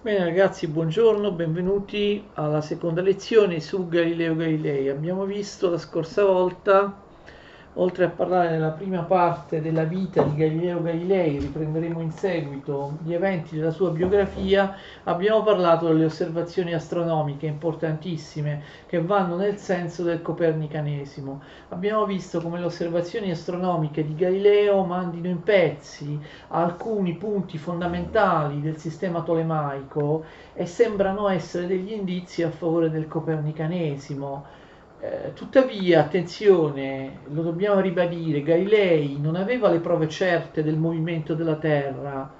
Bene ragazzi, buongiorno, benvenuti alla seconda lezione su Galileo Galilei. Abbiamo visto la scorsa volta, oltre a parlare nella prima parte della vita di Galileo Galilei, riprenderemo in seguito gli eventi della sua biografia, abbiamo parlato delle osservazioni astronomiche importantissime che vanno nel senso del copernicanesimo. Abbiamo visto come le osservazioni astronomiche di Galileo mandino in pezzi alcuni punti fondamentali del sistema tolemaico e sembrano essere degli indizi a favore del copernicanesimo. Tuttavia, attenzione, lo dobbiamo ribadire, Galilei non aveva le prove certe del movimento della Terra,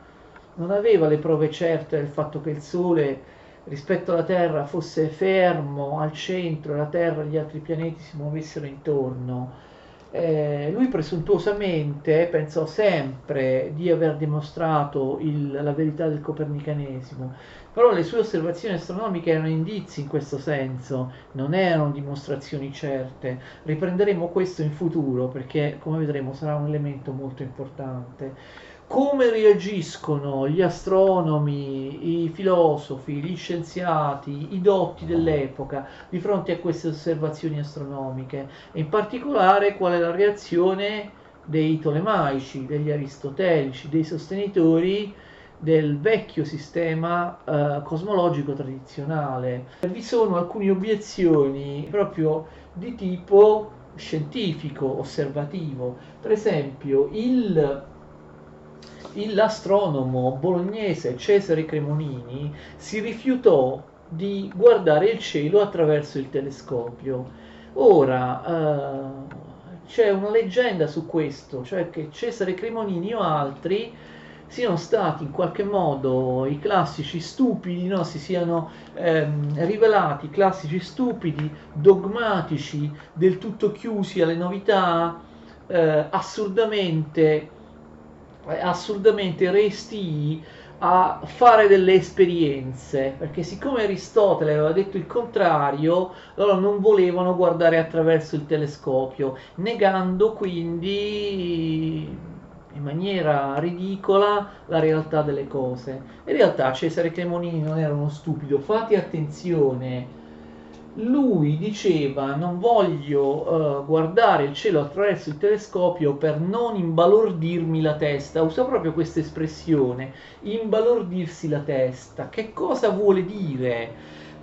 non aveva le prove certe del fatto che il Sole rispetto alla Terra fosse fermo al centro e la Terra e gli altri pianeti si muovessero intorno. Lui presuntuosamente pensò sempre di aver dimostrato la verità del copernicanesimo, però le sue osservazioni astronomiche erano indizi in questo senso, non erano dimostrazioni certe. Riprenderemo questo in futuro perché, come vedremo, sarà un elemento molto importante. Come reagiscono gli astronomi, i filosofi, gli scienziati, i dotti dell'epoca di fronte a queste osservazioni astronomiche? E in particolare qual è la reazione dei tolemaici, degli aristotelici, dei sostenitori del vecchio sistema cosmologico tradizionale. Vi sono alcune obiezioni proprio di tipo scientifico, osservativo. Per esempio, l'astronomo bolognese Cesare Cremonini si rifiutò di guardare il cielo attraverso il telescopio. Ora, c'è una leggenda su questo, cioè che Cesare Cremonini o altri siano stati in qualche modo i classici stupidi, no? Si siano rivelati classici stupidi, dogmatici, del tutto chiusi alle novità, assurdamente restii a fare delle esperienze, perché siccome Aristotele aveva detto il contrario, loro non volevano guardare attraverso il telescopio, negando quindi in maniera ridicola la realtà delle cose. In realtà Cesare Cremonini non era uno stupido, fate attenzione. Lui diceva non voglio guardare il cielo attraverso il telescopio per non imbalordirmi la testa, usa proprio questa espressione, imbalordirsi la testa. Che cosa vuole dire?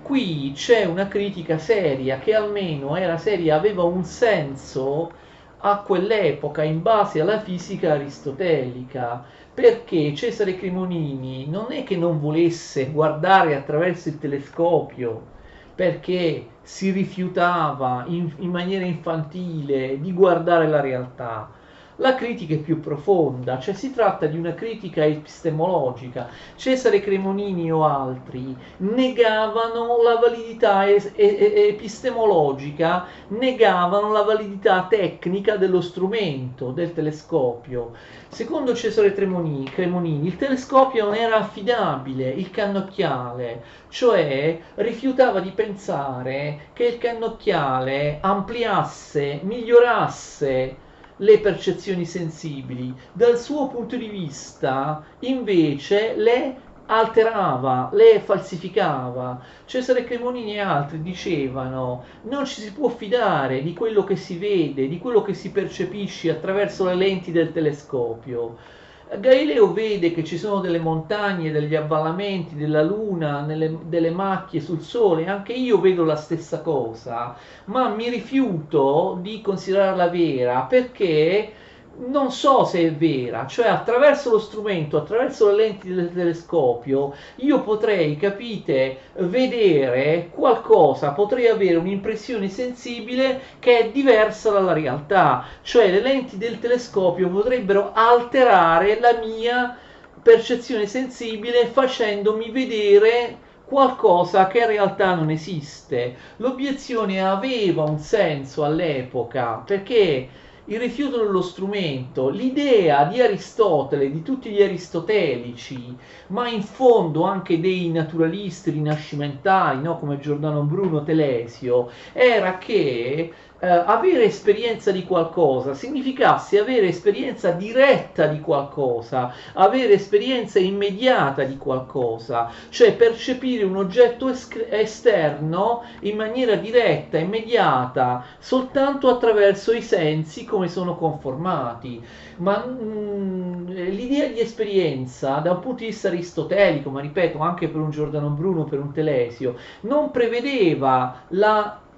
Qui c'è una critica seria, che almeno era seria, aveva un senso a quell'epoca in base alla fisica aristotelica, perché Cesare Cremonini non è che non volesse guardare attraverso il telescopio, perché si rifiutava in maniera infantile di guardare la realtà. La critica è più profonda, cioè si tratta di una critica epistemologica. Cesare Cremonini o altri negavano la validità epistemologica, negavano la validità tecnica dello strumento, del telescopio. Secondo Cesare Cremonini, il telescopio non era affidabile, il cannocchiale, cioè rifiutava di pensare che il cannocchiale ampliasse, migliorasse le percezioni sensibili. Dal suo punto di vista, invece, le alterava, le falsificava. Cesare Cremonini e altri dicevano non ci si può fidare di quello che si vede, di quello che si percepisce attraverso le lenti del telescopio. Galileo vede che ci sono delle montagne, degli avvallamenti della Luna, delle macchie sul Sole, anche io vedo la stessa cosa, ma mi rifiuto di considerarla vera perché non so se è vera, cioè attraverso lo strumento, attraverso le lenti del telescopio, io potrei, capite, vedere qualcosa, potrei avere un'impressione sensibile che è diversa dalla realtà, cioè le lenti del telescopio potrebbero alterare la mia percezione sensibile facendomi vedere qualcosa che in realtà non esiste. L'obiezione aveva un senso all'epoca perché il rifiuto dello strumento, l'idea di Aristotele, di tutti gli aristotelici, ma in fondo anche dei naturalisti rinascimentali, no? Come Giordano Bruno, Telesio, era che avere esperienza di qualcosa significasse avere esperienza diretta di qualcosa, avere esperienza immediata di qualcosa, cioè percepire un oggetto esterno in maniera diretta, immediata, soltanto attraverso i sensi come sono conformati. Ma l'idea di esperienza da un punto di vista aristotelico, ma ripeto anche per un Giordano Bruno, per un Telesio, non prevedeva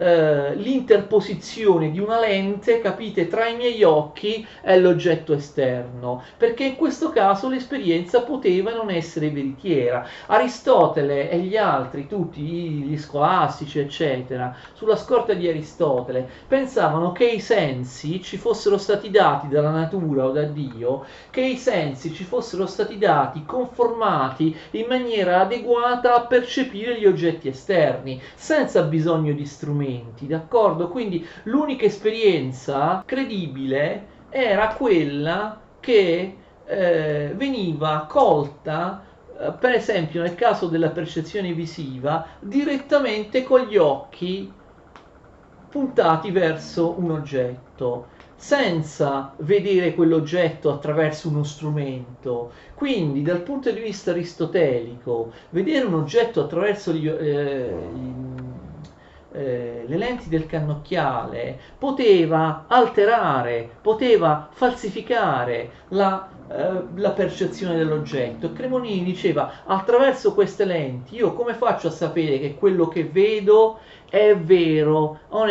l'interposizione di una lente, capite, tra i miei occhi e l'oggetto esterno, perché in questo caso l'esperienza poteva non essere veritiera. Aristotele e gli altri, tutti gli scolastici, eccetera, sulla scorta di Aristotele, pensavano che i sensi ci fossero stati dati dalla natura o da Dio, che i sensi ci fossero stati dati conformati in maniera adeguata a percepire gli oggetti esterni, senza bisogno di strumenti. D'accordo? Quindi l'unica esperienza credibile era quella che veniva colta, per esempio nel caso della percezione visiva, direttamente con gli occhi puntati verso un oggetto, senza vedere quell'oggetto attraverso uno strumento. Quindi, dal punto di vista aristotelico, vedere un oggetto attraverso le lenti del cannocchiale poteva alterare, poteva falsificare la percezione dell'oggetto. Cremonini diceva: attraverso queste lenti io come faccio a sapere che quello che vedo è vero, non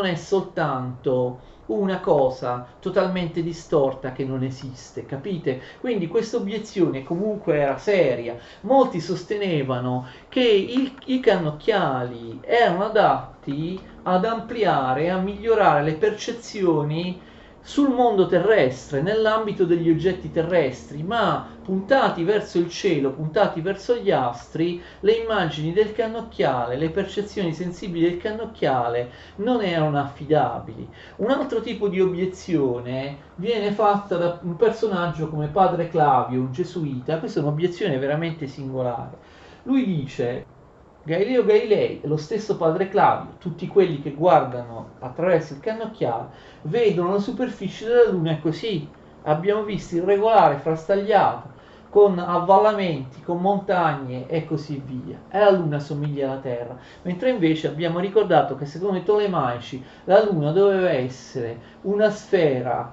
è soltanto una cosa totalmente distorta che non esiste, capite? Quindi questa obiezione comunque era seria. Molti sostenevano che i cannocchiali erano adatti ad ampliare, a migliorare le percezioni sul mondo terrestre, nell'ambito degli oggetti terrestri, ma puntati verso il cielo, puntati verso gli astri, le immagini del cannocchiale, le percezioni sensibili del cannocchiale non erano affidabili. Un altro tipo di obiezione viene fatta da un personaggio come Padre Clavio, un gesuita. Questa è un'obiezione veramente singolare. Lui dice: Galileo Galilei e lo stesso Padre Clavio, tutti quelli che guardano attraverso il cannocchiale, vedono la superficie della Luna è così. Abbiamo visto irregolare, frastagliata, con avvallamenti, con montagne e così via. E la Luna somiglia alla Terra. Mentre invece abbiamo ricordato che secondo i Tolemaici la Luna doveva essere una sfera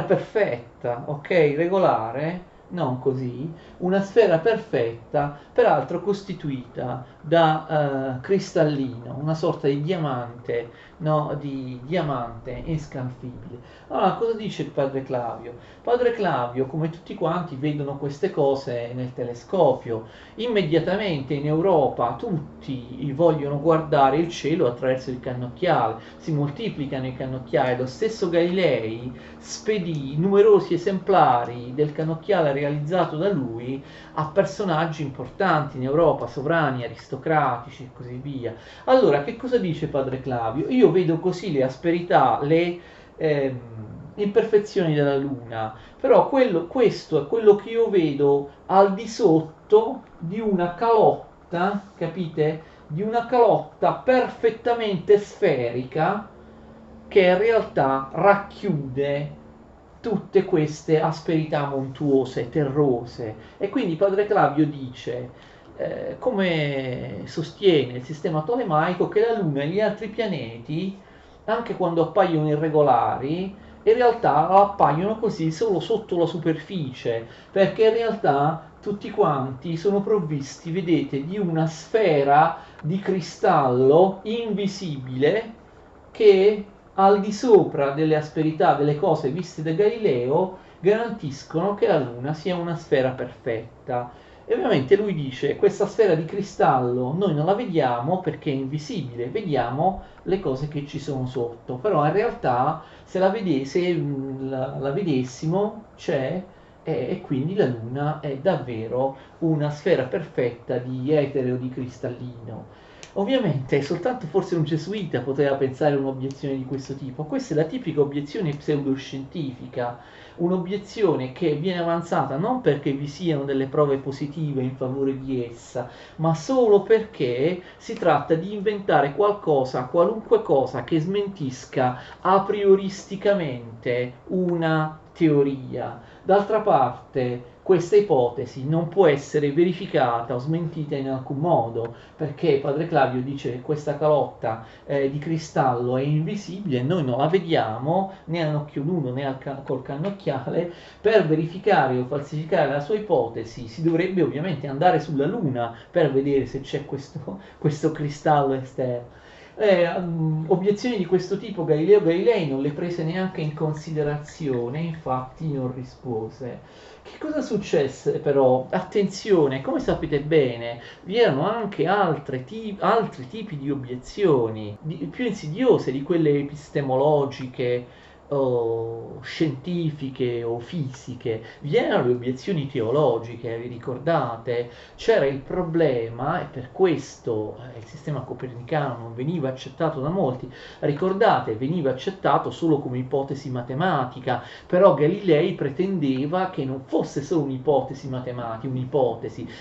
perfetta, ok, regolare, non così, una sfera perfetta, peraltro costituita da cristallino, una sorta di diamante, no, di diamante inscanfibile. Allora, cosa dice il Padre Clavio? Padre Clavio, come tutti quanti, vedono queste cose nel telescopio. Immediatamente in Europa tutti vogliono guardare il cielo attraverso il cannocchiale, si moltiplicano i cannocchiali. Lo stesso Galilei spedì numerosi esemplari del cannocchiale realizzato da lui a personaggi importanti in Europa, sovrani, aristocratici e così via. Allora, che cosa dice Padre Clavio? Io vedo così le asperità, le imperfezioni della Luna, però questo è quello che io vedo al di sotto di una calotta, capite? Di una calotta perfettamente sferica che in realtà racchiude tutte queste asperità montuose, terrose. E quindi Padre Clavio dice, come sostiene il sistema tolemaico, che la Luna e gli altri pianeti, anche quando appaiono irregolari, in realtà appaiono così solo sotto la superficie, perché in realtà tutti quanti sono provvisti, vedete, di una sfera di cristallo invisibile che al di sopra delle asperità delle cose viste da Galileo garantiscono che la Luna sia una sfera perfetta. E ovviamente lui dice: questa sfera di cristallo noi non la vediamo perché è invisibile, vediamo le cose che ci sono sotto, però in realtà se la vedessimo c'è, e quindi la Luna è davvero una sfera perfetta di etere o di cristallino. Ovviamente soltanto forse un gesuita poteva pensare a un'obiezione di questo tipo. Questa è la tipica obiezione pseudoscientifica, un'obiezione che viene avanzata non perché vi siano delle prove positive in favore di essa, ma solo perché si tratta di inventare qualcosa, qualunque cosa che smentisca a prioristicamente una teoria. D'altra parte, questa ipotesi non può essere verificata o smentita in alcun modo, perché padre Claudio dice che questa calotta di cristallo è invisibile, noi non la vediamo né a occhio nudo né col cannocchiale. Per verificare o falsificare la sua ipotesi si dovrebbe ovviamente andare sulla Luna per vedere se c'è questo cristallo esterno. Obiezioni di questo tipo Galileo Galilei non le prese neanche in considerazione, infatti non rispose. Che cosa successe però? Attenzione, come sapete bene, vi erano anche altri tipi di obiezioni, più insidiose di quelle epistemologiche o scientifiche o fisiche. Vi erano le obiezioni teologiche, vi ricordate? C'era il problema, e per questo il sistema copernicano non veniva accettato da molti. Ricordate, veniva accettato solo come ipotesi matematica, però Galilei pretendeva che non fosse solo un'ipotesi matematica,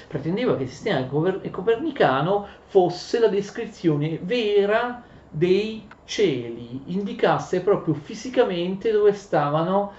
pretendeva che il sistema copernicano fosse la descrizione vera dei cieli, indicasse proprio fisicamente dove stavano,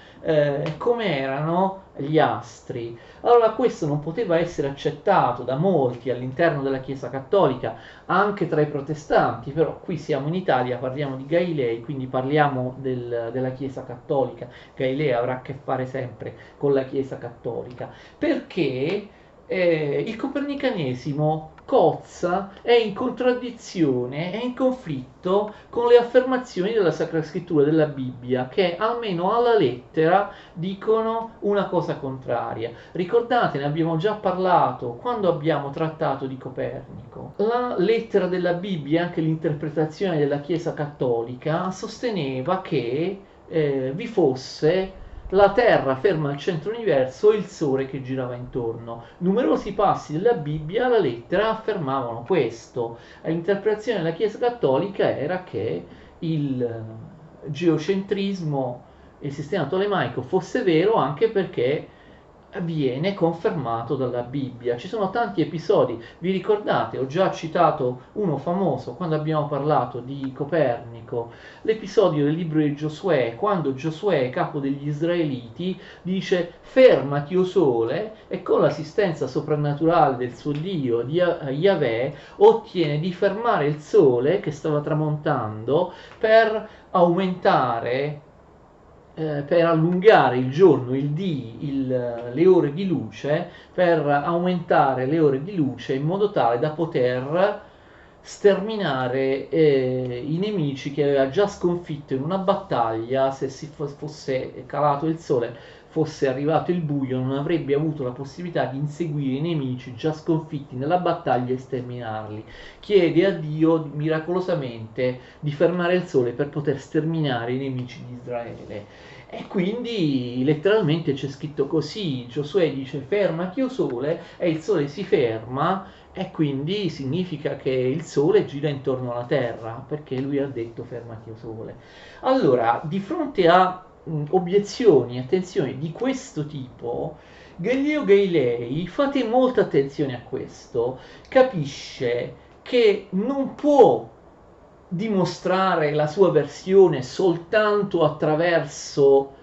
come erano gli astri. Allora questo non poteva essere accettato da molti all'interno della Chiesa Cattolica, anche tra i protestanti, però qui siamo in Italia, parliamo di Galilei, quindi parliamo della Chiesa Cattolica. Galilei avrà a che fare sempre con la Chiesa Cattolica, perché il copernicanesimo cozza, è in contraddizione, è in conflitto con le affermazioni della Sacra Scrittura, della Bibbia, che almeno alla lettera dicono una cosa contraria. Ricordate, ne abbiamo già parlato quando abbiamo trattato di Copernico. La lettera della Bibbia, anche l'interpretazione della Chiesa Cattolica, sosteneva che vi fosse la Terra ferma al centro universo e il Sole che girava intorno. Numerosi passi della Bibbia, la lettera, affermavano questo. L'interpretazione della Chiesa Cattolica era che il geocentrismo, il sistema tolemaico fosse vero anche perché viene confermato dalla Bibbia. Ci sono tanti episodi, vi ricordate? Ho già citato uno famoso quando abbiamo parlato di Copernico, l'episodio del libro di Giosuè, quando Giosuè, capo degli Israeliti, dice fermati o sole, e con l'assistenza soprannaturale del suo Dio, di Yahweh, ottiene di fermare il sole che stava tramontando per aumentare, per allungare il giorno, il dì, le ore di luce, per aumentare le ore di luce in modo tale da poter sterminare i nemici che aveva già sconfitto in una battaglia. Se si fosse calato il sole, fosse arrivato il buio, non avrebbe avuto la possibilità di inseguire i nemici già sconfitti nella battaglia e sterminarli. Chiede a Dio miracolosamente di fermare il sole per poter sterminare i nemici di Israele. E quindi letteralmente c'è scritto così: Giosuè dice fermati o sole, e il sole si ferma, e quindi significa che il sole gira intorno alla terra, perché lui ha detto fermati o sole. Allora, di fronte a obiezioni, attenzione, di questo tipo, Galileo Galilei, fate molta attenzione a questo, capisce che non può dimostrare la sua versione soltanto attraverso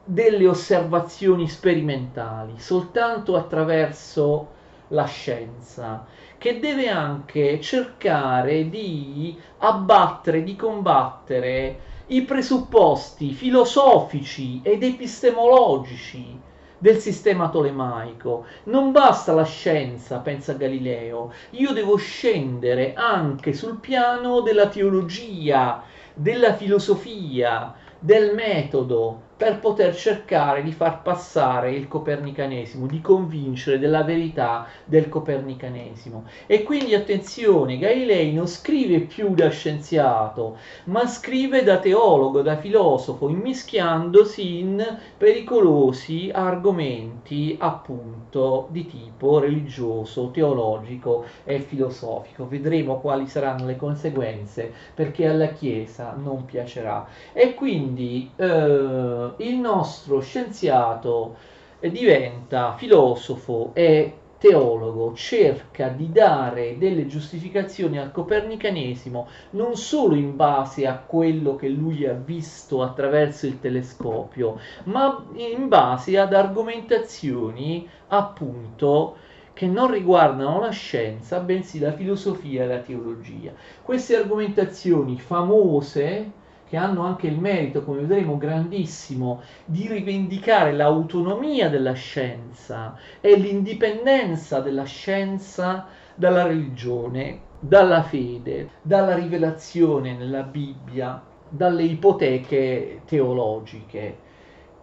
delle osservazioni sperimentali, soltanto attraverso la scienza, che deve anche cercare di abbattere, di combattere i presupposti filosofici ed epistemologici del sistema tolemaico. Non basta la scienza, pensa Galileo, io devo scendere anche sul piano della teologia, della filosofia, del metodo, per poter cercare di far passare il copernicanesimo, di convincere della verità del copernicanesimo. E quindi attenzione, Galilei non scrive più da scienziato, ma scrive da teologo, da filosofo, immischiandosi in pericolosi argomenti appunto di tipo religioso, teologico e filosofico. Vedremo quali saranno le conseguenze, perché alla Chiesa non piacerà. E quindi il nostro scienziato diventa filosofo e teologo, cerca di dare delle giustificazioni al copernicanesimo non solo in base a quello che lui ha visto attraverso il telescopio, ma in base ad argomentazioni appunto che non riguardano la scienza, bensì la filosofia e la teologia. Queste argomentazioni famose, che hanno anche il merito, come vedremo, grandissimo, di rivendicare l'autonomia della scienza e l'indipendenza della scienza dalla religione, dalla fede, dalla rivelazione nella Bibbia, dalle ipoteche teologiche.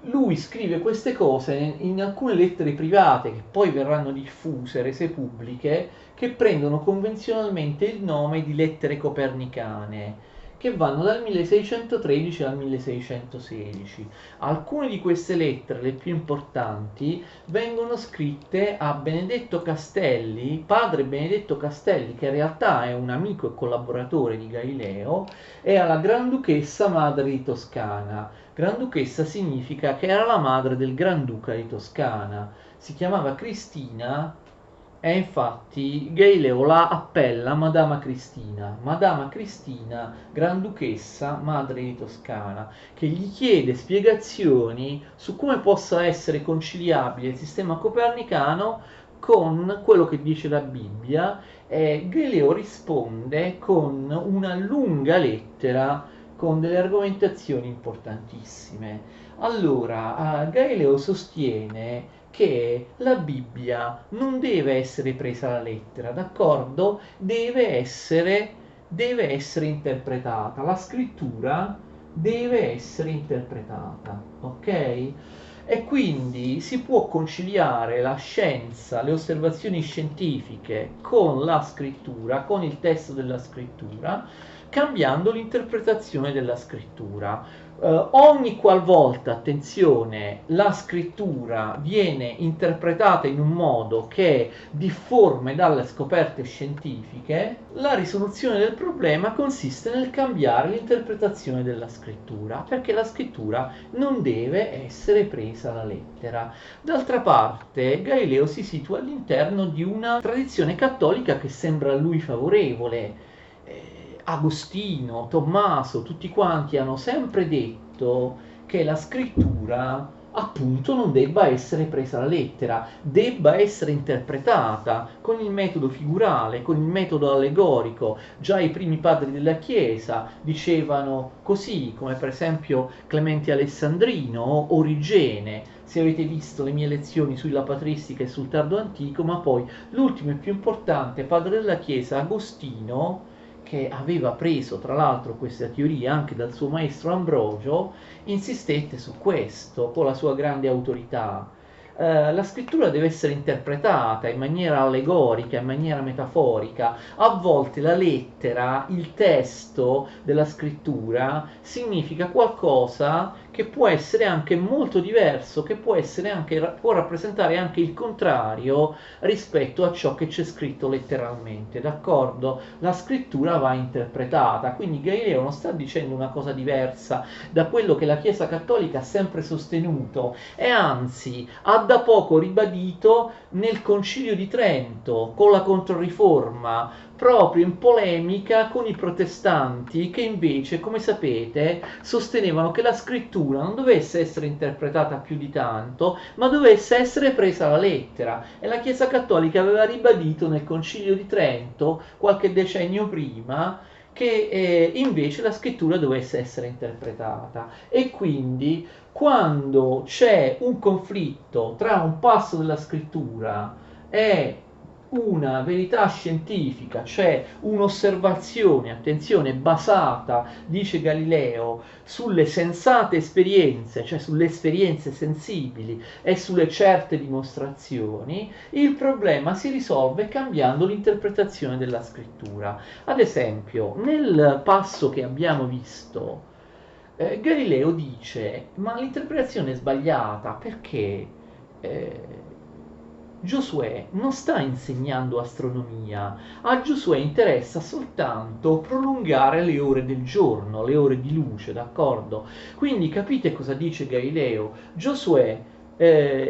Lui scrive queste cose in alcune lettere private che poi verranno diffuse, rese pubbliche, che prendono convenzionalmente il nome di lettere copernicane, che vanno dal 1613 al 1616. Alcune di queste lettere, le più importanti, vengono scritte a Benedetto Castelli, padre Benedetto Castelli, che in realtà è un amico e collaboratore di Galileo, e alla Granduchessa Madre di Toscana. Granduchessa significa che era la madre del Granduca di Toscana. Si chiamava Cristina e infatti Galileo la appella Madama Cristina. Madama Cristina, Granduchessa, madre di Toscana, che gli chiede spiegazioni su come possa essere conciliabile il sistema copernicano con quello che dice la Bibbia, e Galileo risponde con una lunga lettera con delle argomentazioni importantissime. Allora, Galileo sostiene che la Bibbia non deve essere presa alla lettera, d'accordo? Deve essere interpretata. La scrittura deve essere interpretata, ok? E quindi si può conciliare la scienza, le osservazioni scientifiche con la scrittura, con il testo della scrittura, cambiando l'interpretazione della scrittura. Ogni qualvolta, attenzione, la scrittura viene interpretata in un modo che è difforme dalle scoperte scientifiche, la risoluzione del problema consiste nel cambiare l'interpretazione della scrittura, perché la scrittura non deve essere presa alla lettera. D'altra parte, Galileo si situa all'interno di una tradizione cattolica che sembra a lui favorevole. Agostino, Tommaso, tutti quanti hanno sempre detto che la scrittura appunto non debba essere presa alla lettera, debba essere interpretata con il metodo figurale, con il metodo allegorico. Già i primi padri della Chiesa dicevano così, come per esempio Clemente Alessandrino o Origene, se avete visto le mie lezioni sulla patristica e sul tardo antico, ma poi l'ultimo e più importante padre della Chiesa, Agostino, che aveva preso tra l'altro questa teoria anche dal suo maestro Ambrogio, insistette su questo con la sua grande autorità. La scrittura deve essere interpretata in maniera allegorica, in maniera metaforica. A volte la lettera, il testo della scrittura significa qualcosa che può essere anche molto diverso, che può rappresentare anche il contrario rispetto a ciò che c'è scritto letteralmente, d'accordo? La scrittura va interpretata, quindi Galileo non sta dicendo una cosa diversa da quello che la Chiesa Cattolica ha sempre sostenuto, e anzi ha da poco ribadito nel Concilio di Trento con la Controriforma, proprio in polemica con i protestanti che invece, come sapete, sostenevano che la scrittura non dovesse essere interpretata più di tanto, ma dovesse essere presa alla lettera. E la Chiesa Cattolica aveva ribadito nel Concilio di Trento, qualche decennio prima, che invece la scrittura dovesse essere interpretata. E quindi quando c'è un conflitto tra un passo della scrittura e una verità scientifica, cioè un'osservazione, attenzione, basata, dice Galileo, sulle sensate esperienze, cioè sulle esperienze sensibili e sulle certe dimostrazioni, il problema si risolve cambiando l'interpretazione della scrittura. Ad esempio, nel passo che abbiamo visto, Galileo dice, ma l'interpretazione è sbagliata perché eh, Giosuè non sta insegnando astronomia, a Giosuè interessa soltanto prolungare le ore del giorno, le ore di luce, d'accordo? Quindi capite cosa dice Galileo? Giosuè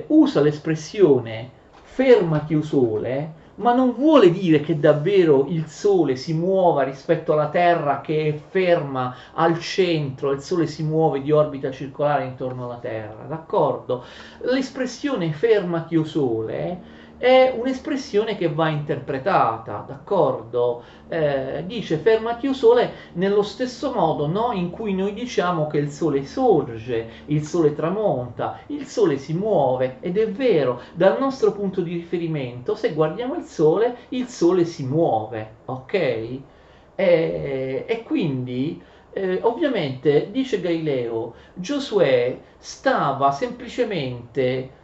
usa l'espressione fermati o sole, ma non vuole dire che davvero il Sole si muova rispetto alla Terra che è ferma al centro, il Sole si muove di orbita circolare intorno alla Terra, d'accordo? L'espressione fermati o Sole è un'espressione che va interpretata, d'accordo? Dice fermati o Sole nello stesso modo, no? In cui noi diciamo che il Sole sorge, il Sole tramonta, il Sole si muove, ed è vero, dal nostro punto di riferimento, se guardiamo il Sole si muove, ok? E quindi, ovviamente, dice Galileo, Giosuè stava semplicemente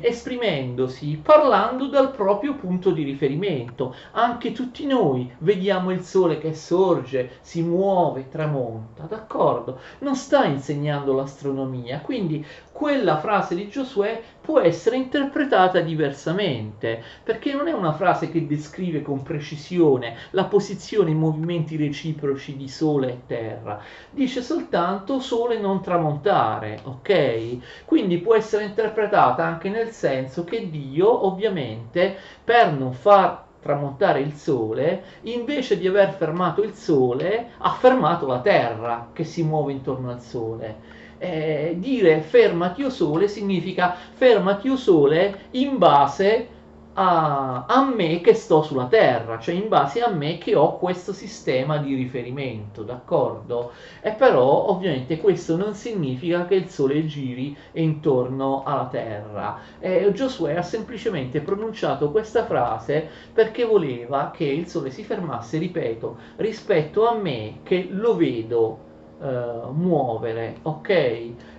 esprimendosi, parlando dal proprio punto di riferimento. Anche tutti noi vediamo il sole che sorge, si muove, tramonta, d'accordo? Non sta insegnando l'astronomia, quindi quella frase di Giosuè può essere interpretata diversamente, perché non è una frase che descrive con precisione la posizione e i movimenti reciproci di Sole e Terra, dice soltanto Sole non tramontare, ok? Quindi può essere interpretata anche nel senso che Dio, ovviamente, per non far tramontare il sole, invece di aver fermato il sole, ha fermato la terra che si muove intorno al sole. Dire fermati o sole significa fermati o sole in base a me che sto sulla terra, cioè in base a me che ho questo sistema di riferimento, d'accordo? E però ovviamente questo non significa che il sole giri intorno alla terra. Giosuè ha semplicemente pronunciato questa frase perché voleva che il sole si fermasse, ripeto, rispetto a me che lo vedo muovere, ok?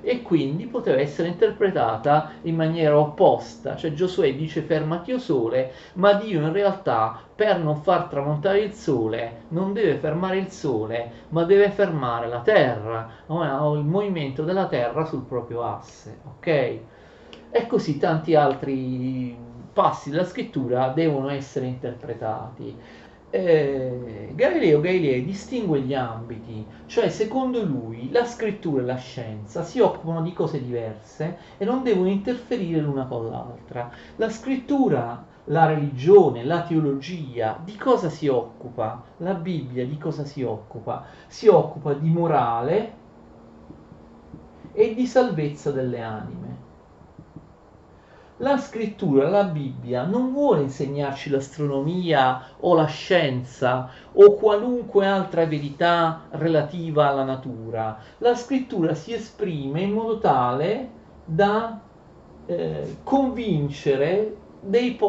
E quindi poteva essere interpretata in maniera opposta, cioè Giosuè dice fermati o sole, ma Dio in realtà per non far tramontare il sole non deve fermare il sole, ma deve fermare la terra, o il movimento della terra sul proprio asse, ok? E così tanti altri passi della scrittura devono essere interpretati. Galileo Galilei distingue gli ambiti, cioè secondo lui la scrittura e la scienza si occupano di cose diverse e non devono interferire l'una con l'altra. La scrittura, la religione, la teologia, di cosa si occupa? La Bibbia di cosa si occupa? Si occupa di morale e di salvezza delle anime. La scrittura, la Bibbia, non vuole insegnarci l'astronomia o la scienza o qualunque altra verità relativa alla natura. La scrittura si esprime in modo tale da convincere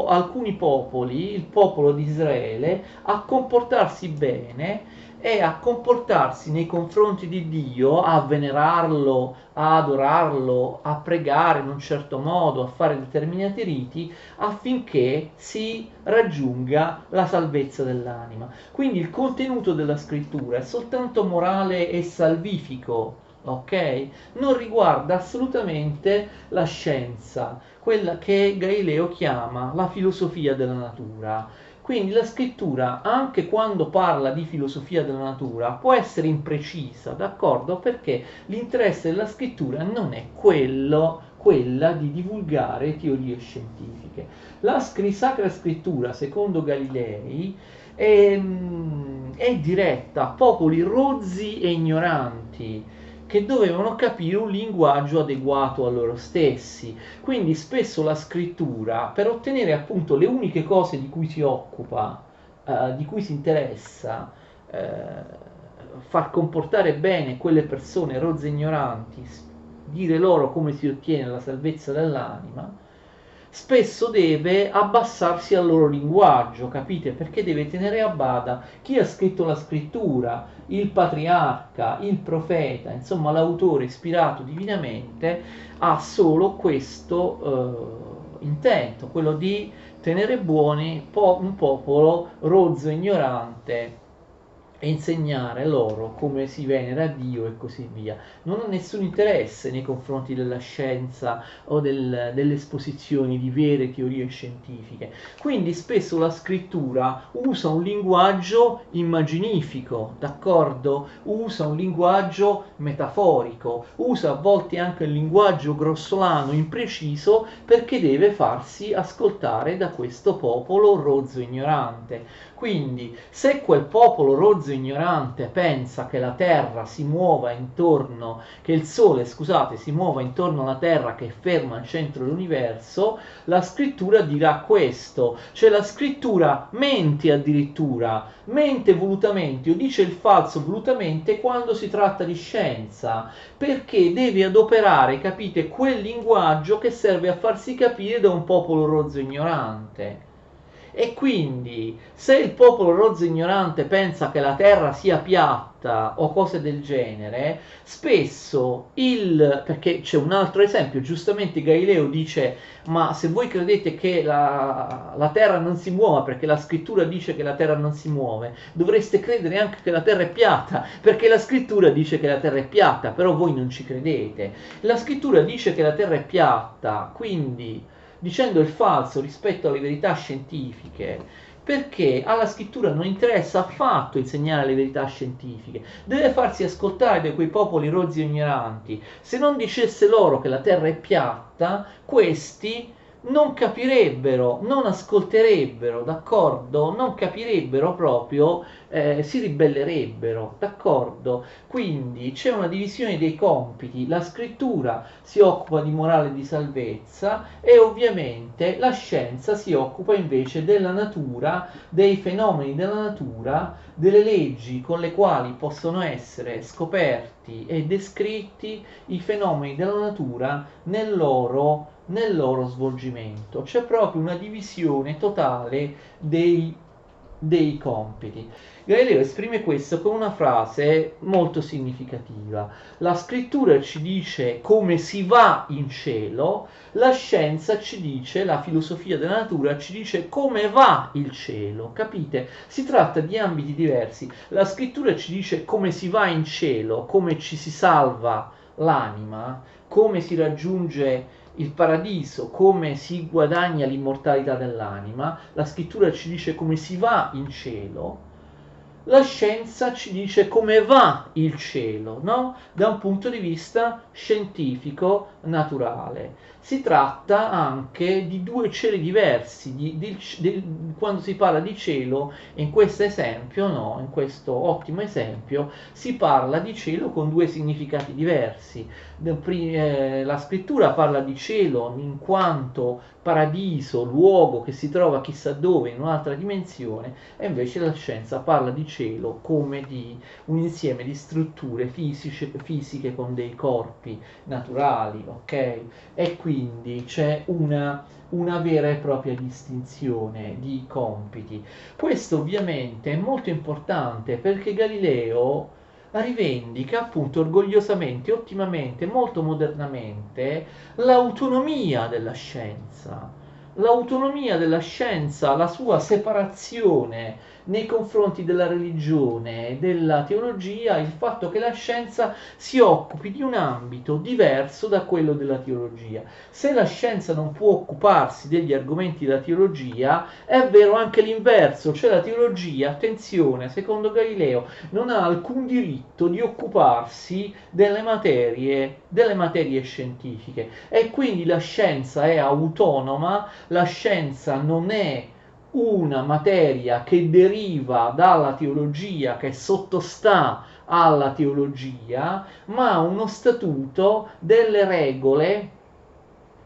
alcuni popoli, il popolo di Israele, a comportarsi bene e a comportarsi nei confronti di Dio, a venerarlo, a adorarlo, a pregare in un certo modo, a fare determinati riti, affinché si raggiunga la salvezza dell'anima. Quindi il contenuto della scrittura è soltanto morale e salvifico, ok? Non riguarda assolutamente la scienza, quella che Galileo chiama la filosofia della natura. Quindi la scrittura, anche quando parla di filosofia della natura, può essere imprecisa, d'accordo? Perché l'interesse della scrittura non è quella di divulgare teorie scientifiche. La Sacra Scrittura, secondo Galilei, è diretta a popoli rozzi e ignoranti che dovevano capire un linguaggio adeguato a loro stessi. Quindi spesso la scrittura, per ottenere appunto le uniche cose di cui si occupa, di cui si interessa, far comportare bene quelle persone rozze e ignoranti, dire loro come si ottiene la salvezza dell'anima, spesso deve abbassarsi al loro linguaggio, capite? Perché deve tenere a bada chi ha scritto la scrittura, il patriarca, il profeta, insomma l'autore ispirato divinamente ha solo questo intento, quello di tenere buoni un popolo rozzo, ignorante, e insegnare loro come si venera a Dio e così via. Non ha nessun interesse nei confronti della scienza o delle esposizioni di vere teorie scientifiche. Quindi spesso la scrittura usa un linguaggio immaginifico, d'accordo? Usa un linguaggio metaforico, usa a volte anche il linguaggio grossolano, impreciso, perché deve farsi ascoltare da questo popolo rozzo ignorante. Quindi, se quel popolo rozzo ignorante pensa che la Terra si muova intorno, che il Sole, scusate, si muova intorno alla Terra che è ferma al centro dell'universo, la scrittura dirà questo, cioè la scrittura mente addirittura, mente volutamente o dice il falso volutamente quando si tratta di scienza, perché deve adoperare, capite, quel linguaggio che serve a farsi capire da un popolo rozzo ignorante. E quindi, se il popolo rozzo ignorante pensa che la Terra sia piatta o cose del genere, spesso perché c'è un altro esempio, giustamente Galileo dice, ma se voi credete che la Terra non si muova, perché la scrittura dice che la Terra non si muove, dovreste credere anche che la Terra è piatta, perché la scrittura dice che la Terra è piatta, però voi non ci credete. La scrittura dice che la Terra è piatta, quindi dicendo il falso rispetto alle verità scientifiche, perché alla scrittura non interessa affatto insegnare le verità scientifiche, deve farsi ascoltare da quei popoli rozzi e ignoranti. Se non dicesse loro che la terra è piatta, questi non capirebbero, non ascolterebbero, d'accordo? Non capirebbero proprio, si ribellerebbero, d'accordo? Quindi c'è una divisione dei compiti, la scrittura si occupa di morale e di salvezza e ovviamente la scienza si occupa invece della natura, dei fenomeni della natura, delle leggi con le quali possono essere scoperti e descritti i fenomeni della natura nel loro svolgimento. C'è proprio una divisione totale dei compiti. Galileo esprime questo con una frase molto significativa. La scrittura ci dice come si va in cielo, la scienza ci dice, la filosofia della natura ci dice come va il cielo, capite? Si tratta di ambiti diversi. La scrittura ci dice come si va in cielo, come ci si salva l'anima, come si raggiunge il paradiso, come si guadagna l'immortalità dell'anima. La scrittura ci dice come si va in cielo, la scienza ci dice come va il cielo, no? Da un punto di vista scientifico naturale. Si tratta anche di due cieli diversi, quando si parla di cielo, in questo esempio, no? In questo ottimo esempio, si parla di cielo con due significati diversi. La scrittura parla di cielo in quanto paradiso, luogo che si trova chissà dove, in un'altra dimensione, e invece la scienza parla di cielo come di un insieme di strutture fisiche con dei corpi naturali, ok? E quindi c'è una vera e propria distinzione di compiti. Questo ovviamente è molto importante perché Galileo rivendica appunto orgogliosamente, ottimamente, molto modernamente l'autonomia della scienza. L'autonomia della scienza, la sua separazione nei confronti della religione e della teologia, il fatto che la scienza si occupi di un ambito diverso da quello della teologia. Se la scienza non può occuparsi degli argomenti della teologia, è vero anche l'inverso, cioè la teologia, attenzione, secondo Galileo, non ha alcun diritto di occuparsi delle materie scientifiche e quindi la scienza è autonoma, la scienza non è una materia che deriva dalla teologia, che sottostà alla teologia, ma uno statuto, delle regole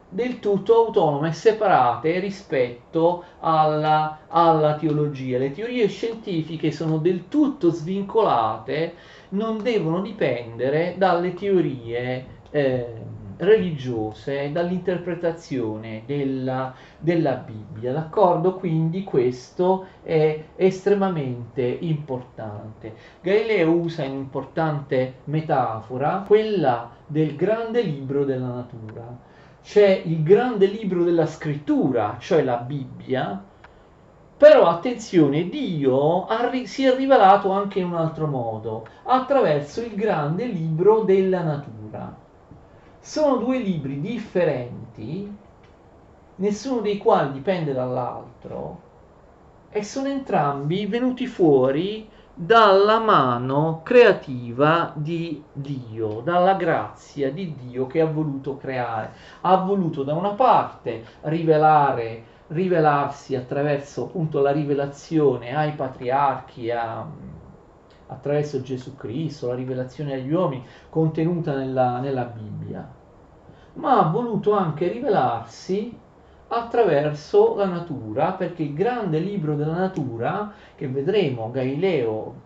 del tutto autonome e separate rispetto alla teologia. Le teorie scientifiche sono del tutto svincolate, non devono dipendere dalle teorie religiose dall'interpretazione della Bibbia, d'accordo? Quindi questo è estremamente importante. Galileo usa un'importante metafora, quella del grande libro della natura. C'è il grande libro della scrittura, cioè la Bibbia, però attenzione, Dio si è rivelato anche in un altro modo, attraverso il grande libro della natura. Sono due libri differenti, nessuno dei quali dipende dall'altro, e sono entrambi venuti fuori dalla mano creativa di Dio, dalla grazia di Dio che ha voluto creare. Ha voluto da una parte rivelarsi attraverso appunto la rivelazione ai patriarchi, attraverso Gesù Cristo, la rivelazione agli uomini contenuta nella Bibbia, ma ha voluto anche rivelarsi attraverso la natura, perché il grande libro della natura, che vedremo Galileo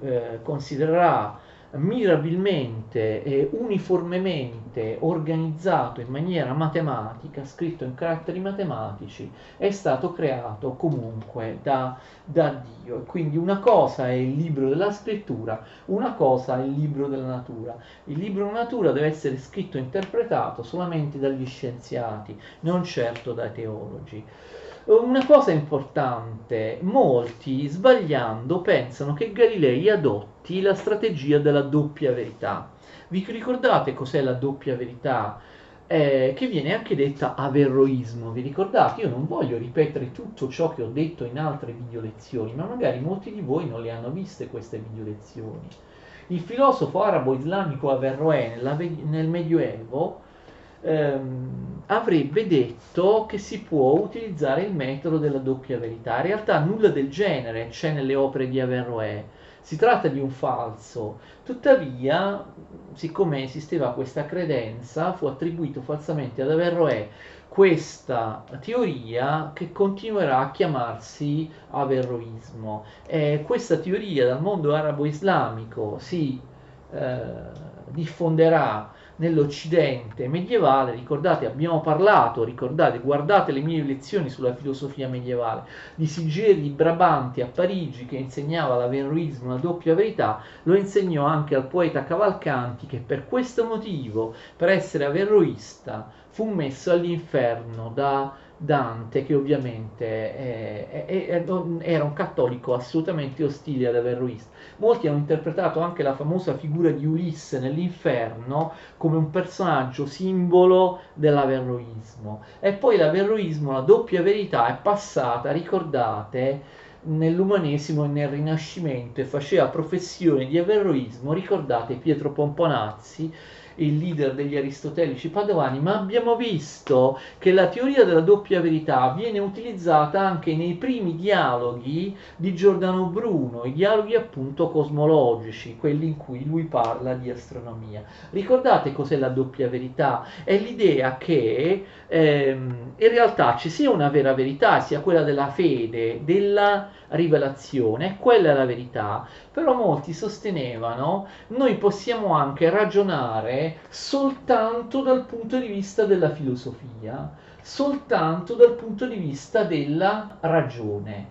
considererà mirabilmente e uniformemente organizzato in maniera matematica, scritto in caratteri matematici, è stato creato comunque da Dio. E quindi una cosa è il libro della scrittura, una cosa è il libro della natura. Il libro della natura deve essere scritto e interpretato solamente dagli scienziati, non certo dai teologi. Una cosa importante, molti sbagliando pensano che Galilei adotti la strategia della doppia verità. Vi ricordate cos'è la doppia verità? Che viene anche detta averroismo. Vi ricordate? Io non voglio ripetere tutto ciò che ho detto in altre video lezioni, ma magari molti di voi non le hanno viste queste video lezioni. Il filosofo arabo-islamico Averroè nel Medioevo avrebbe detto che si può utilizzare il metodo della doppia verità. In realtà nulla del genere c'è nelle opere di Averroè. Si tratta di un falso. Tuttavia, siccome esisteva questa credenza, fu attribuito falsamente ad Averroè questa teoria che continuerà a chiamarsi averroismo. Questa teoria dal mondo arabo-islamico si diffonderà nell'Occidente medievale. Ricordate, abbiamo parlato, ricordate, guardate le mie lezioni sulla filosofia medievale, di Sigeri Brabanti a Parigi che insegnava l'averroismo, la doppia verità. Lo insegnò anche al poeta Cavalcanti, che per questo motivo, per essere averroista, fu messo all'inferno da Dante, che ovviamente era un cattolico assolutamente ostile ad Averroista. Molti hanno interpretato anche la famosa figura di Ulisse nell'inferno come un personaggio simbolo dell'averroismo. E poi l'averroismo, la doppia verità, è passata, ricordate, nell'umanesimo e nel Rinascimento, e faceva professione di averroismo. Ricordate Pietro Pomponazzi, il leader degli aristotelici padovani, ma abbiamo visto che la teoria della doppia verità viene utilizzata anche nei primi dialoghi di Giordano Bruno, i dialoghi appunto cosmologici, quelli in cui lui parla di astronomia. Ricordate cos'è la doppia verità? È l'idea che in realtà ci sia una vera verità, sia quella della fede, della rivelazione, quella è la verità. Però molti sostenevano noi possiamo anche ragionare soltanto dal punto di vista della filosofia, soltanto dal punto di vista della ragione,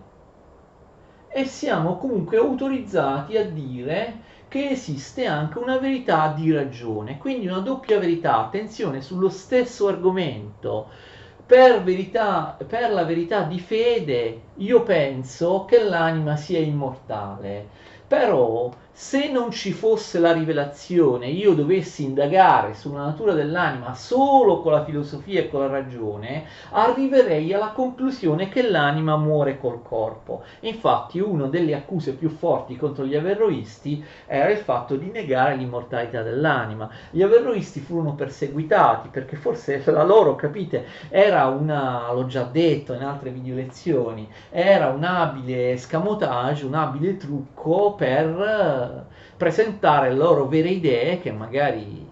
e siamo comunque autorizzati a dire che esiste anche una verità di ragione, quindi una doppia verità. Attenzione, sullo stesso argomento. Per la verità di fede io penso che l'anima sia immortale, però se non ci fosse la rivelazione, io dovessi indagare sulla natura dell'anima solo con la filosofia e con la ragione, arriverei alla conclusione che l'anima muore col corpo. Infatti una delle accuse più forti contro gli averroisti era il fatto di negare l'immortalità dell'anima. Gli averroisti furono perseguitati perché forse la loro, capite, era l'ho già detto in altre video lezioni, era un abile escamotage, un abile trucco per presentare le loro vere idee, che magari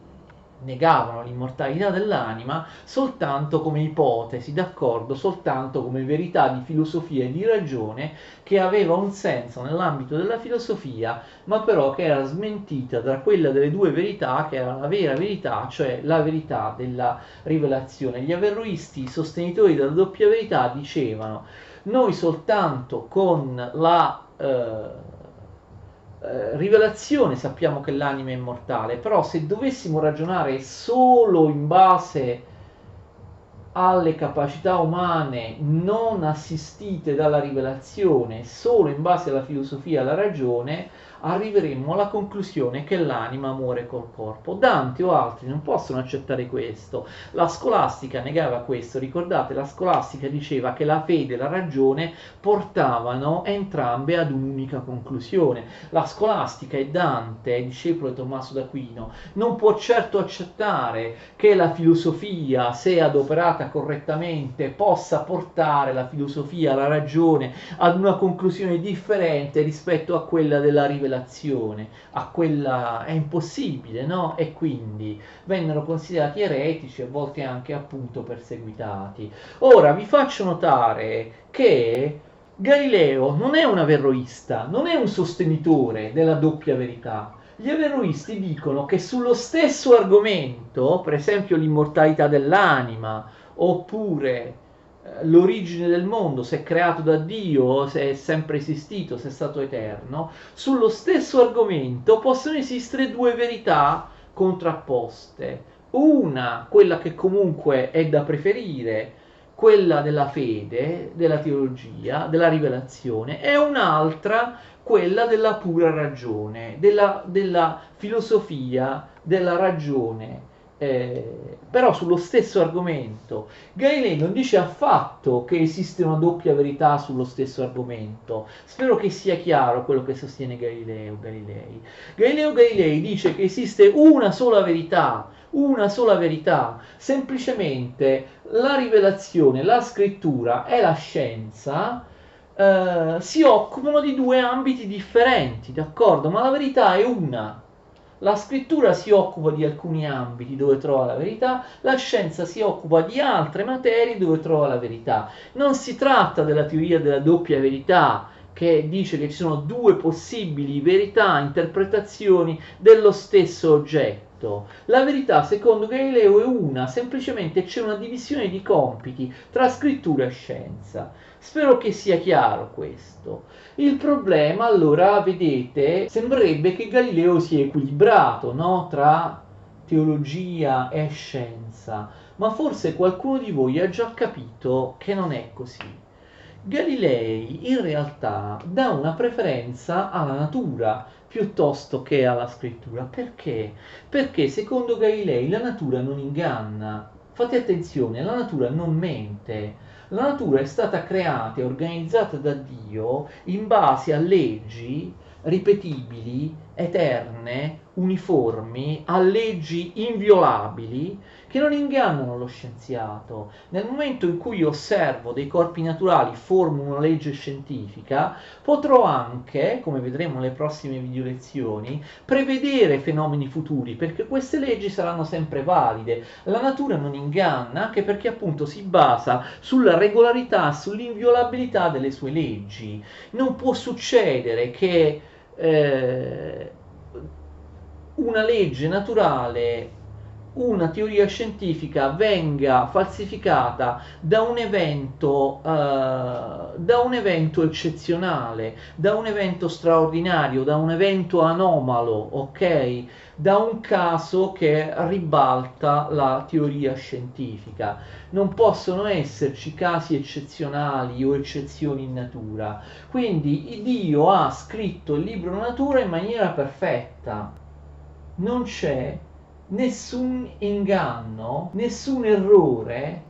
negavano l'immortalità dell'anima soltanto come ipotesi, d'accordo, soltanto come verità di filosofia e di ragione che aveva un senso nell'ambito della filosofia, ma però che era smentita da quella delle due verità, che era la vera verità, cioè la verità della rivelazione. Gli averroisti, sostenitori della doppia verità, dicevano: noi soltanto con la rivelazione sappiamo che l'anima è immortale, però se dovessimo ragionare solo in base alle capacità umane non assistite dalla rivelazione, solo in base alla filosofia e alla ragione, arriveremmo alla conclusione che l'anima muore col corpo. Dante o altri non possono accettare questo. La scolastica negava questo. Ricordate, la scolastica diceva che la fede e la ragione portavano entrambe ad un'unica conclusione. La scolastica e Dante, discepolo di Tommaso d'Aquino, non può certo accettare che la filosofia, se adoperata correttamente, possa portare la filosofia, la ragione, ad una conclusione differente rispetto a quella della rivelazione. A quella è impossibile, no? E quindi vennero considerati eretici, a volte anche appunto perseguitati. Ora vi faccio notare che Galileo non è un averroista, non è un sostenitore della doppia verità. Gli averroisti dicono che sullo stesso argomento, per esempio l'immortalità dell'anima, oppure l'origine del mondo, se è creato da Dio, se è sempre esistito, se è stato eterno, sullo stesso argomento possono esistere due verità contrapposte. Una, quella che comunque è da preferire, quella della fede, della teologia, della rivelazione, e un'altra, quella della pura ragione, della filosofia, della ragione, però sullo stesso argomento. Galilei non dice affatto che esiste una doppia verità sullo stesso argomento. Spero che sia chiaro quello che sostiene Galileo Galilei. Galileo Galilei dice che esiste una sola verità, semplicemente la rivelazione, la scrittura e la scienza si occupano di due ambiti differenti, d'accordo? Ma la verità è una. La scrittura si occupa di alcuni ambiti dove trova la verità, la scienza si occupa di altre materie dove trova la verità. Non si tratta della teoria della doppia verità, che dice che ci sono due possibili verità, interpretazioni dello stesso oggetto. La verità, secondo Galileo, è una, semplicemente c'è una divisione di compiti tra scrittura e scienza. Spero che sia chiaro questo. Il problema, allora, vedete, sembrerebbe che Galileo sia equilibrato, no? Tra teologia e scienza, ma forse qualcuno di voi ha già capito che non è così. Galilei in realtà dà una preferenza alla natura piuttosto che alla scrittura. Perché? Perché secondo Galilei la natura non inganna. Fate attenzione, la natura non mente. La natura è stata creata e organizzata da Dio in base a leggi ripetibili, eterne, uniformi, a leggi inviolabili che non ingannano lo scienziato. Nel momento in cui osservo dei corpi naturali, formo una legge scientifica, potrò anche, come vedremo nelle prossime video lezioni, prevedere fenomeni futuri, perché queste leggi saranno sempre valide. La natura non inganna, anche perché appunto si basa sulla regolarità, sull'inviolabilità delle sue leggi. Non può succedere che una legge naturale, una teoria scientifica venga falsificata da un evento eccezionale, da un evento straordinario, da un evento anomalo, ok? Da un caso che ribalta la teoria scientifica. Non possono esserci casi eccezionali o eccezioni in natura. Quindi Dio ha scritto il libro natura in maniera perfetta. Non c'è nessun inganno, nessun errore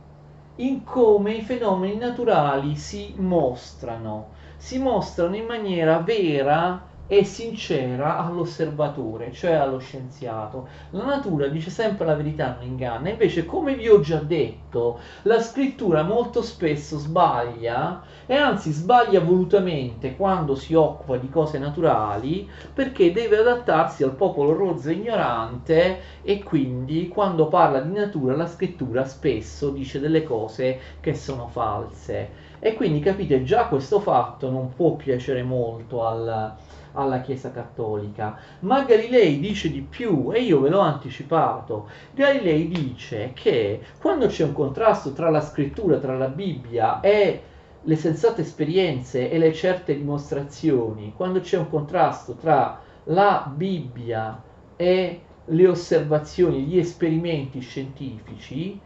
in come i fenomeni naturali si mostrano in maniera vera, è sincera all'osservatore, cioè allo scienziato. La natura dice sempre la verità, non inganna. Invece, come vi ho già detto, la scrittura molto spesso sbaglia, e anzi sbaglia volutamente quando si occupa di cose naturali, perché deve adattarsi al popolo rozzo e ignorante, e quindi quando parla di natura la scrittura spesso dice delle cose che sono false. E quindi capite, già questo fatto non può piacere molto alla Chiesa Cattolica. Ma Galilei dice di più, e io ve l'ho anticipato. Galilei dice che quando c'è un contrasto tra la scrittura, tra la Bibbia e le sensate esperienze e le certe dimostrazioni, quando c'è un contrasto tra la Bibbia e le osservazioni, gli esperimenti scientifici,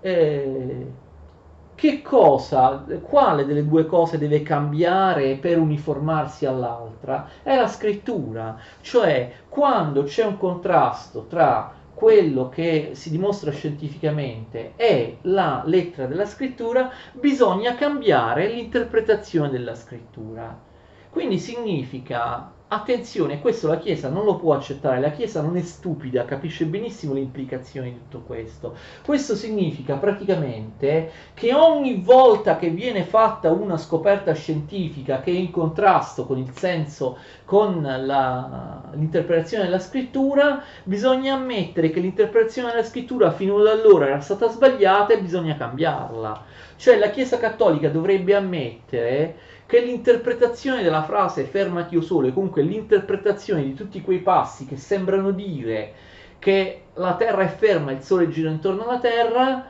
eh, quale delle due cose deve cambiare per uniformarsi all'altra? È la scrittura, cioè quando c'è un contrasto tra quello che si dimostra scientificamente e la lettera della scrittura, bisogna cambiare l'interpretazione della scrittura. Quindi significa, attenzione, questo la Chiesa non lo può accettare, la Chiesa non è stupida, capisce benissimo le implicazioni di tutto questo. Questo significa praticamente che ogni volta che viene fatta una scoperta scientifica che è in contrasto con il senso, con l'interpretazione della scrittura, bisogna ammettere che l'interpretazione della scrittura fino ad allora era stata sbagliata e bisogna cambiarla. Cioè la Chiesa Cattolica dovrebbe ammettere che l'interpretazione della frase fermati o sole, comunque l'interpretazione di tutti quei passi che sembrano dire che la Terra è ferma e il Sole gira intorno alla Terra,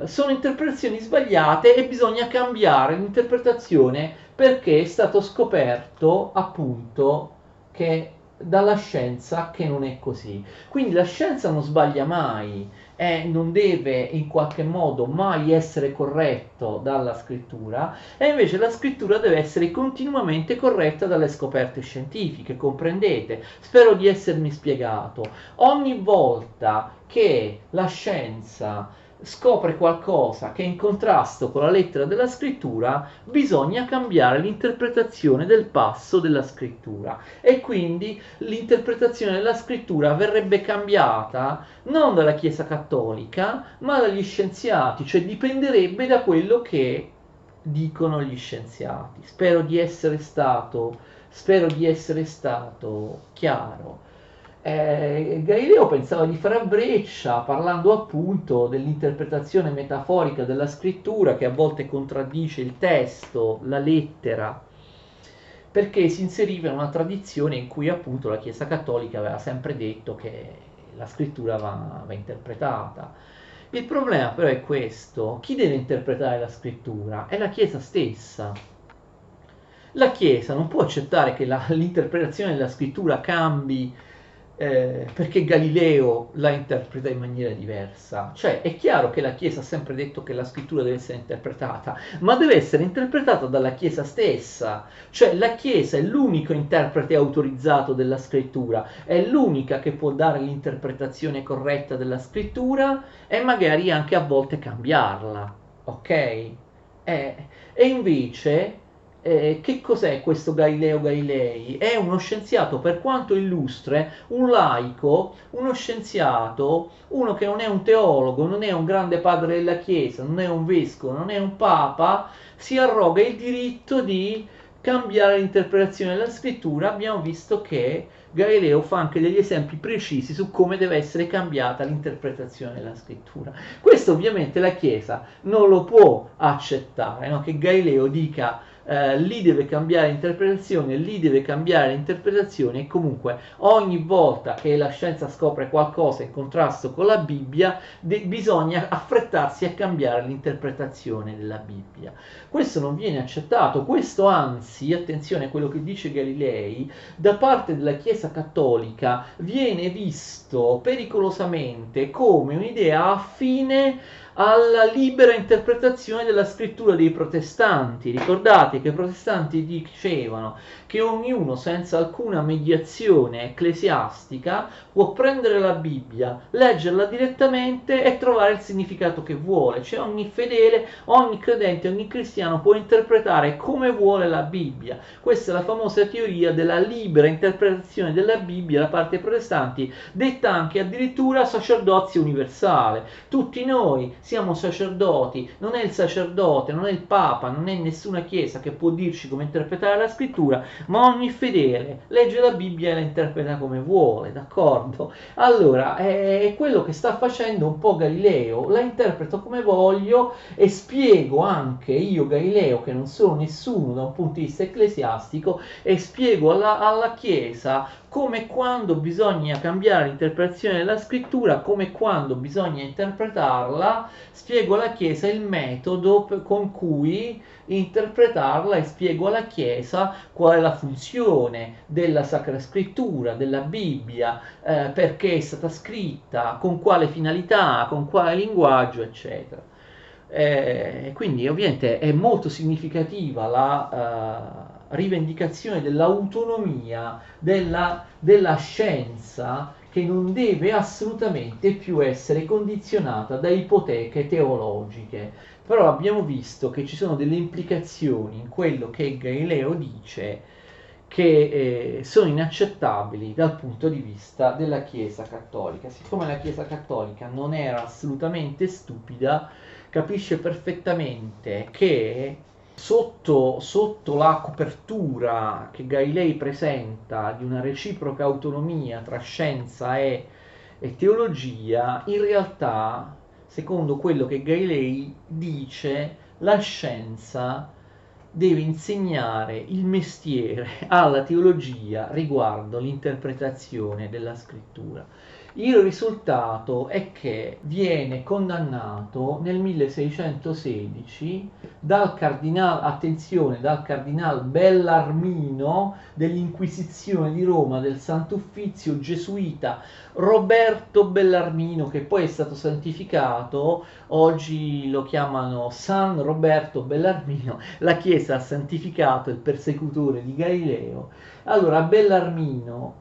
sono interpretazioni sbagliate e bisogna cambiare l'interpretazione perché è stato scoperto appunto che dalla scienza che non è così. Quindi la scienza non sbaglia mai e non deve in qualche modo mai essere corretto dalla scrittura, e invece la scrittura deve essere continuamente corretta dalle scoperte scientifiche, comprendete? Spero di essermi spiegato. Ogni volta che la scienza scopre qualcosa che è in contrasto con la lettera della scrittura, bisogna cambiare l'interpretazione del passo della scrittura, e quindi l'interpretazione della scrittura verrebbe cambiata non dalla Chiesa Cattolica, ma dagli scienziati, cioè dipenderebbe da quello che dicono gli scienziati. Spero di essere stato chiaro. Galileo pensava di fare a breccia parlando appunto dell'interpretazione metaforica della scrittura che a volte contraddice il testo, la lettera, perché si inseriva in una tradizione in cui appunto la Chiesa Cattolica aveva sempre detto che la scrittura va interpretata. Il problema però è questo: chi deve interpretare la scrittura? È la Chiesa stessa. La Chiesa non può accettare che l'interpretazione della scrittura cambi perché Galileo la interpreta in maniera diversa. Cioè è chiaro che la Chiesa ha sempre detto che la scrittura deve essere interpretata, ma deve essere interpretata dalla Chiesa stessa. Cioè la Chiesa è l'unico interprete autorizzato della scrittura, è l'unica che può dare l'interpretazione corretta della scrittura e magari anche a volte cambiarla, ok? E invece, che cos'è questo Galileo Galilei? È uno scienziato, per quanto illustre, un laico, uno scienziato, uno che non è un teologo, non è un grande padre della Chiesa, non è un vescovo, non è un papa, si arroga il diritto di cambiare l'interpretazione della scrittura. Abbiamo visto che Galileo fa anche degli esempi precisi su come deve essere cambiata l'interpretazione della scrittura. Questo ovviamente la Chiesa non lo può accettare, no? Che Galileo dica lì deve cambiare l'interpretazione, lì deve cambiare l'interpretazione, e comunque ogni volta che la scienza scopre qualcosa in contrasto con la Bibbia bisogna affrettarsi a cambiare l'interpretazione della Bibbia. Questo non viene accettato, questo anzi, attenzione a quello che dice Galilei, da parte della Chiesa Cattolica viene visto pericolosamente come un'idea affine alla libera interpretazione della scrittura dei protestanti. Ricordate che i protestanti dicevano che ognuno, senza alcuna mediazione ecclesiastica, può prendere la Bibbia, leggerla direttamente e trovare il significato che vuole. Cioè ogni fedele, ogni credente, ogni cristiano può interpretare come vuole la Bibbia. Questa è la famosa teoria della libera interpretazione della Bibbia da parte dei protestanti, detta anche addirittura sacerdozio universale. Tutti noi siamo sacerdoti, non è il sacerdote, non è il Papa, non è nessuna chiesa che può dirci come interpretare la scrittura, ma ogni fedele legge la Bibbia e la interpreta come vuole, d'accordo? Allora, è quello che sta facendo un po' Galileo, la interpreto come voglio e spiego anche io, Galileo, che non sono nessuno da un punto di vista ecclesiastico, e spiego alla Chiesa come quando bisogna cambiare l'interpretazione della scrittura, come quando bisogna interpretarla, spiego alla Chiesa il metodo con cui interpretarla e spiego alla Chiesa qual è la funzione della Sacra Scrittura, della Bibbia, perché è stata scritta, con quale finalità, con quale linguaggio, eccetera. Quindi ovviamente è molto significativa la rivendicazione dell'autonomia della scienza, che non deve assolutamente più essere condizionata da ipoteche teologiche. Però abbiamo visto che ci sono delle implicazioni in quello che Galileo dice che sono inaccettabili dal punto di vista della Chiesa cattolica. Siccome la Chiesa cattolica non era assolutamente stupida, capisce perfettamente che sotto la copertura che Galilei presenta di una reciproca autonomia tra scienza e teologia, in realtà, secondo quello che Galilei dice, la scienza deve insegnare il mestiere alla teologia riguardo l'interpretazione della scrittura. Il risultato è che viene condannato nel 1616 dal cardinal Bellarmino dell'Inquisizione di Roma, del Sant'Uffizio gesuita Roberto Bellarmino, che poi è stato santificato. Oggi lo chiamano San Roberto Bellarmino, la Chiesa ha santificato il persecutore di Galileo. Allora Bellarmino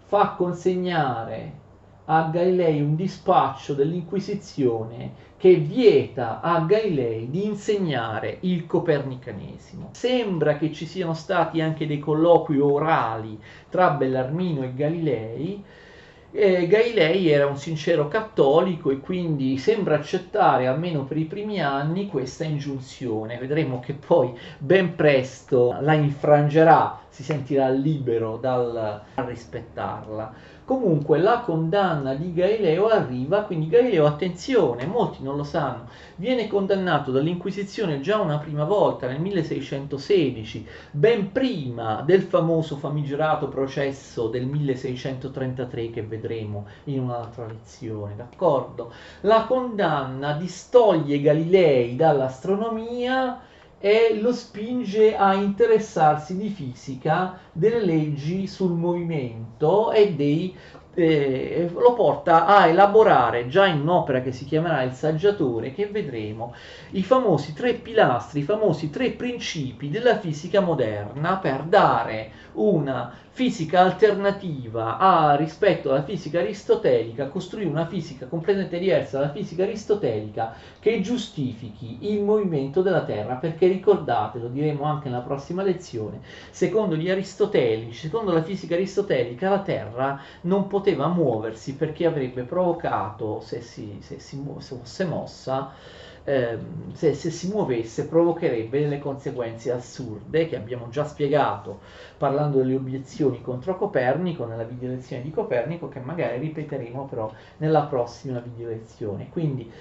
fa consegnare a Galilei un dispaccio dell'Inquisizione che vieta a Galilei di insegnare il copernicanesimo. Sembra che ci siano stati anche dei colloqui orali tra Bellarmino e Galilei. Galilei era un sincero cattolico e quindi sembra accettare, almeno per i primi anni, questa ingiunzione. Vedremo che poi ben presto la infrangerà, si sentirà libero dal rispettarla. Comunque la condanna di Galileo arriva, quindi Galileo, attenzione, molti non lo sanno, viene condannato dall'Inquisizione già una prima volta nel 1616, ben prima del famoso famigerato processo del 1633 che vedremo in un'altra lezione, d'accordo? La condanna distoglie Galilei dall'astronomia e lo spinge a interessarsi di fisica, delle leggi sul movimento e lo porta a elaborare, già in un'opera che si chiamerà Il Saggiatore, che vedremo, i famosi tre pilastri, i famosi tre principi della fisica moderna, per dare una fisica alternativa rispetto alla fisica aristotelica, costruire una fisica completamente diversa dalla fisica aristotelica che giustifichi il movimento della Terra, perché ricordate, lo diremo anche nella prossima lezione, secondo gli aristotelici, secondo la fisica aristotelica, la Terra non poteva muoversi perché avrebbe provocato, se fosse mossa, se si muovesse, provocherebbe delle conseguenze assurde che abbiamo già spiegato parlando delle obiezioni contro Copernico nella video lezione di Copernico, che magari ripeteremo però nella prossima video lezione. Quindi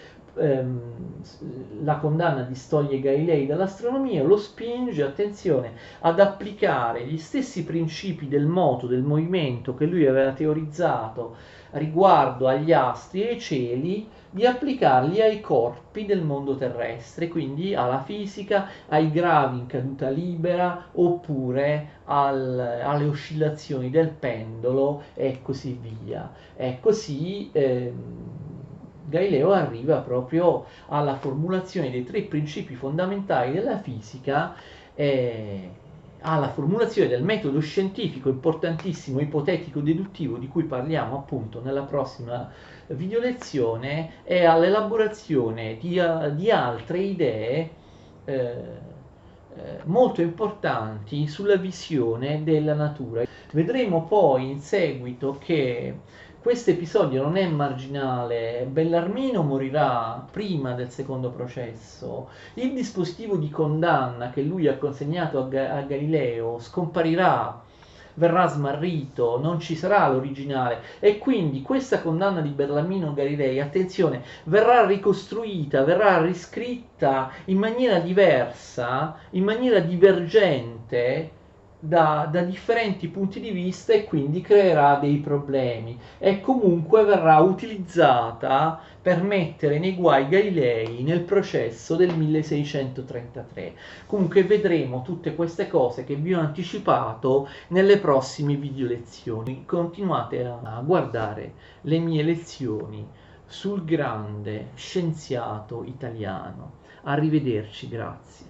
la condanna distoglie Galilei dall'astronomia, lo spinge, attenzione, ad applicare gli stessi principi del moto, del movimento che lui aveva teorizzato riguardo agli astri e ai cieli, di applicarli ai corpi del mondo terrestre, quindi alla fisica, ai gravi in caduta libera, oppure alle oscillazioni del pendolo e così via. E così Galileo arriva proprio alla formulazione dei tre principi fondamentali della fisica, alla formulazione del metodo scientifico importantissimo, ipotetico deduttivo, di cui parliamo appunto nella prossima video lezione, e all'elaborazione di altre idee molto importanti sulla visione della natura. Vedremo poi in seguito che questo episodio non è marginale. Bellarmino morirà prima del secondo processo, il dispositivo di condanna che lui ha consegnato a Galileo scomparirà, verrà smarrito, non ci sarà l'originale, e quindi questa condanna di Bellarmino Galilei, attenzione, verrà ricostruita, verrà riscritta in maniera diversa, in maniera divergente da differenti punti di vista, e quindi creerà dei problemi, e comunque verrà utilizzata per mettere nei guai Galilei nel processo del 1633. Comunque vedremo tutte queste cose che vi ho anticipato nelle prossime video lezioni. Continuate a guardare le mie lezioni sul grande scienziato italiano. Arrivederci, grazie.